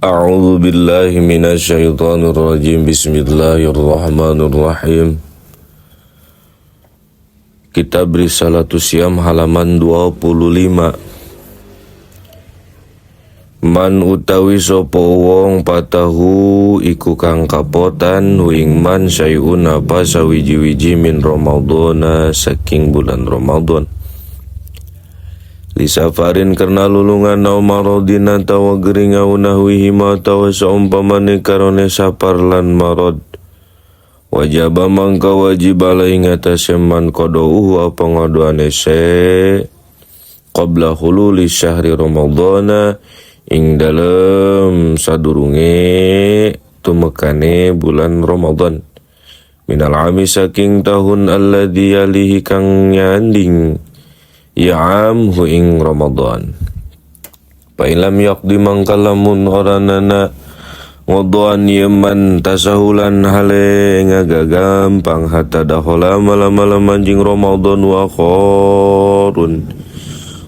A'udzu billahi minasyaitonir rajim. Bismillahirrahmanirrahim. Kitab Risalatus Syam halaman 25. Man utawi sapa wong patahu iku kang kapotan wing man syai'un apa sawiji-wiji min Ramadhana saking bulan Ramadan. Lisafarin karena lulungan au marodina tawa gering au nahwihima tawa saumpamane karone sapar lan marod. Wajaba mangka wajib alai ngatasé man qadauhu apa ngadoane se qabla hululi syahri ramadhana ing dalem sadurunge tumekane bulan Ramadan. Minal ami saking tahun alladzi yalihi kang nyanding ya'am hu ing Ramadan. Pa ilam yaqdi mangkalamun oranana ngodoan yeman tasahulan hale ngagagampang hatta dakhala malam-malam anjing Ramadan wa khorun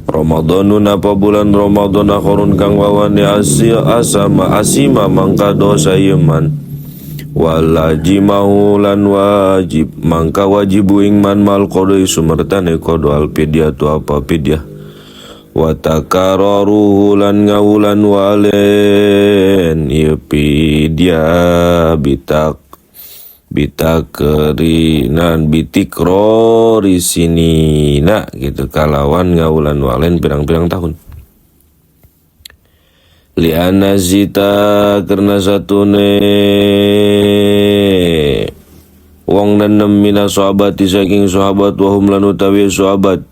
Ramadanun apa bulan Ramadan akhorun kang wawani asima mangka dosa yeman walajimahu lan wajib mangka wajibu ing man mal qodoi sumertane kodo al pidyah tu apa pidyah wa takararuhu lan ngawulan walen ya pidyah bitakerinan bitikrori sinina gitu kalawan ngawulan walen pirang-pirang tahun. Liana zita karena satune wong nanem mina sahabati saking sahabat wahum lan utawi sahabat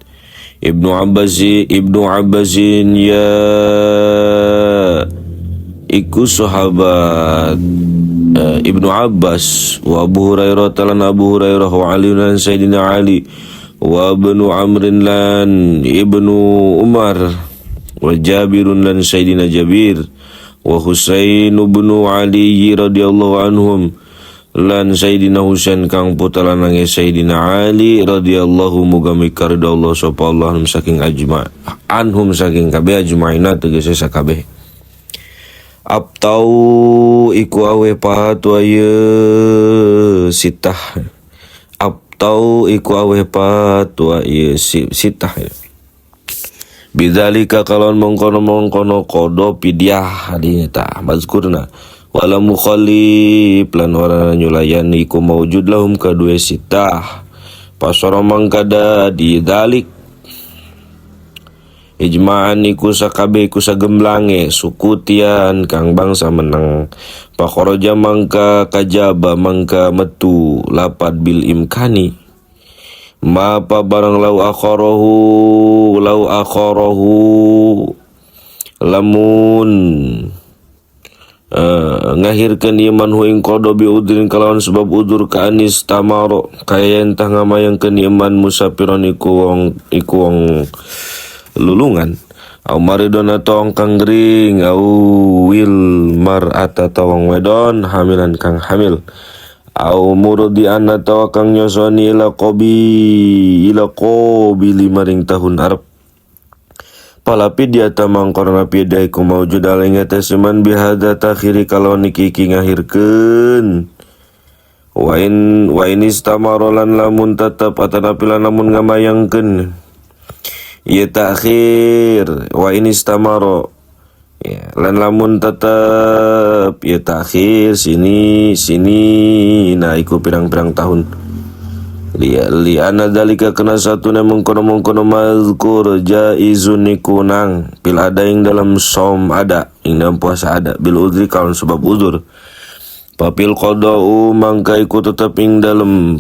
Ibnu Abbasin ya iku sahabat Ibnu Abbas wa Abu Hurairah lan Abu Hurairah wa Ali lan Sayyidina Ali wa Ibnu Amrin lan Ibnu Umar wa Jabirun lan Sayyidina Jabir wa Husain bin Ali radhiyallahu anhum lan Sayyidina Husain kang putra lanange Sayyidina Ali radhiyallahu muga mikarda Allah sapa Allah saking anhum saking kabeh ajmaina tegese sakabeh. Abtau iku awe patu aye sitah abtau iku awe patu aye sitah bidzalika kalon mengkono kodo pidyah hadine ta mazkurna wala mukhallib lan ora nyulayan iku maujud lahum kadue sitah pasara mangkada di dalik ijma'an iku sakabe iku sagemblange sukutian kang bangsa menang pakoroja mangka kajaba mangka metu lapat bil imkani ma apa barang lau akharahu lamun ngahirkan iman hu ing qada bi udrin kalawan sebab udur ka anis tamaro kaya entah ngamayangkeun iman musafiron iku wong lulungan au maridon atau kang gering au wil mar'ata tawang wedon hamilan kang hamil au murdian atau kang nyosoni ila qobi limaring tahun Arab palapi dia tamang korna pidai ku maujud alainya tasiman bihada takhiri kalau niki ngahirkeun wa in istamarolan lamun tetap atanapilan lamun ngamayangkeun ya takhir wa in istamaro ya lan lamun tetap ya takhir sini nah iku pirang-pirang tahun li ana dalika kena satuna mengkono mazkur jaizun ikunang bil ada ing dalam saum ada ing dalam puasa ada bil udri kawan sebab udur papil qada'u mangka iku tetep ing dalam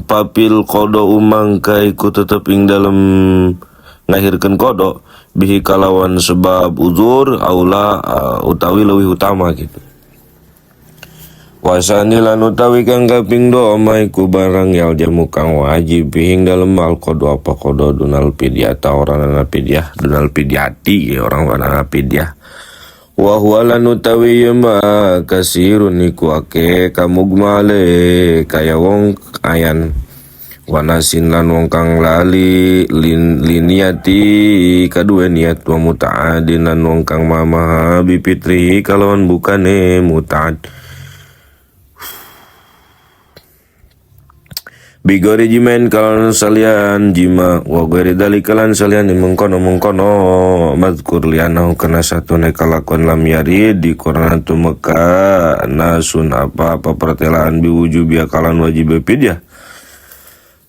ngahirkeun qada bihi kalawan sebab uzur aula utawi leuwih utama gitu. Wasani lan utawi kang kaping 2 maiku barang yal jamu kang wajib bihing dalem al qada apa qada dunal pidyah ta orangna pidyah dunal pidyati ya orang warna pidyah wa huwa lan utawi ma kasirun iku ake kamugmale kaya wong ayan Wanasin lan wong kang lali liniati kadua niat wa muta'adin lan wong kang mamaha bipitri kalawan bukane muta'ad bigori jimen kalawan salian jima wa gori dalikalan salian mengkono madkur lianahu kana satune kalakon lam yari di Quran tu Mekah nasun apa-apa pertelaan biwujubi kalan wajib pidyah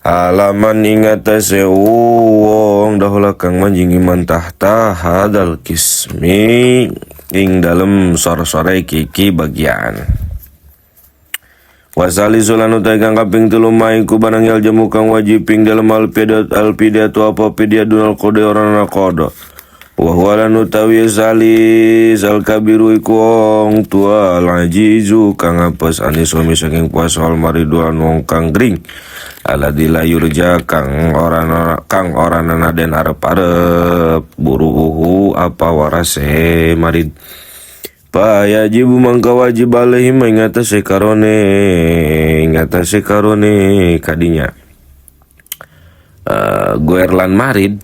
halaman ingat wong dahula kang manjing iman tahta hadal kismi ing dalem sore-sore kiki bagian wasali sulanu kang kaping 3 maiku barang yal jamu kang wajib ping dalem alpidatu apa pidia dunal kode orang kodo wa huwa lanu tawi salis al kabiru iku wong tua lajizu kang apes ani suami saking puasa al mariduan wong kang gring aladila yurja kang orang den arep buruhu apa warase marid payajibu mangka wajib alaihim ingatase karone kadinya guerlan marid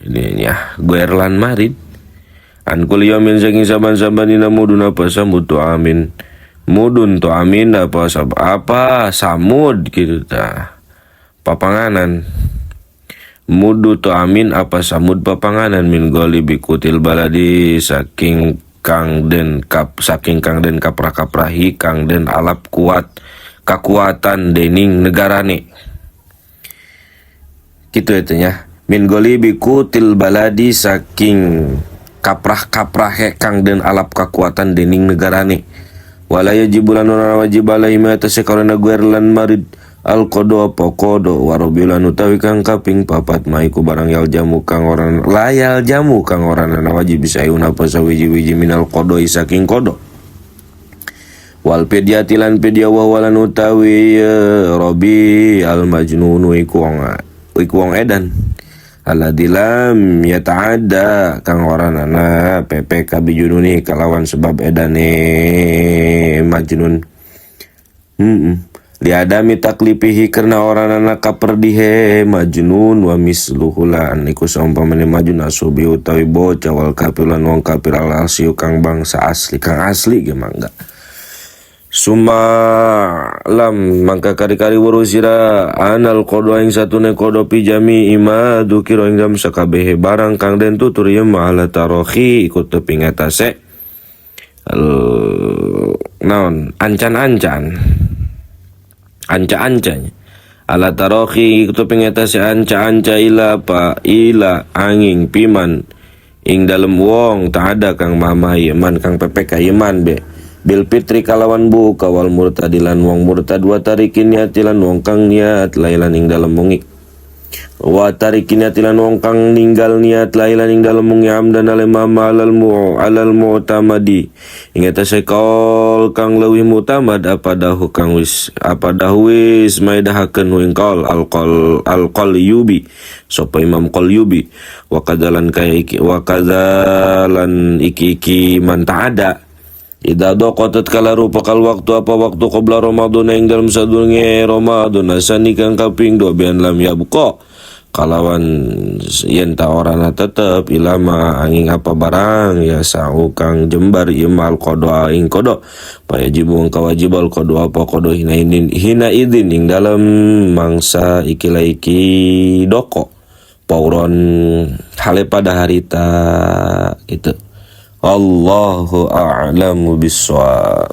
ini ya guerlan marid an kul yamin saking saban-saban dina mudun apa samud tu amin mudun tu amin apa samud gitu ta papanganan mudu tu amin apa samud papanganan min golibi kutil baladi saking kang den kaprahi kang den alap kakuatan dening negarane gitu itunya min golibi kutil baladi saking kaprah kang den alap kakuatan dening negarane walaya jibulan wajib alaihi ma tasakarana guerlan marid al qodo apa qodo warobilan utawi kang kaping 4 maiku barang yal jamu kang orang wajib bisa iun apa sawiji-wiji minal qodo saking qodo wal pediatilan pedia wawalan utawi robi al majnunu iku wong edan aladilam yata'adda kang oranana PPK bijununi kalawan sebab edane majnun liadami taklipihi karena oranana kaperdihe majnun wa misluhulan iku saumpamane majnun asubi utawi bocah wal kapilan wong kapir al asyu kang bangsa asli kang asli ge mangga summa lam mangka kari-kari wurusira anal qodo ing satune qodo pijami ima dukiro ing dam sakabehe barang kang den tutur ye ma'ala tarohi ikut teping atase naon ancan-ancan anca-ancanya ala tarohi ikut teping atase anca-anca ila anging piman ing dalem wong tak ada kang mama iman kang PPK iman be bil fitri kalawan buka wal murtadilan wong murtad wa tarikin niatilan wong kang niat lailan ing dalem mungi wa tarikin niatilan wong kang ninggal niat lailan ing dalem mungi amdan alimama alal mu'tamadi ing atase kaul kang leuwih mutamad apa dahu wis maidahakeun ing kaul al qalyubi sapa Imam Qalyubi wa kadalan iki man ta'ada ida doqatat kala rupakal waktu apa waktu qabla Ramadan yang dalam sadurunge Ramadan asani kang kaping 2 bian lam yabqa kalawan yen ta orana tetep ilama angin apa barang ya sau kang jembar imal qada ing qada payajibu kawajib al qada apa qada hina idin ing dalam mangsa iki doko pauron hale pada harita gitu. Allahu a'lamu bissawab.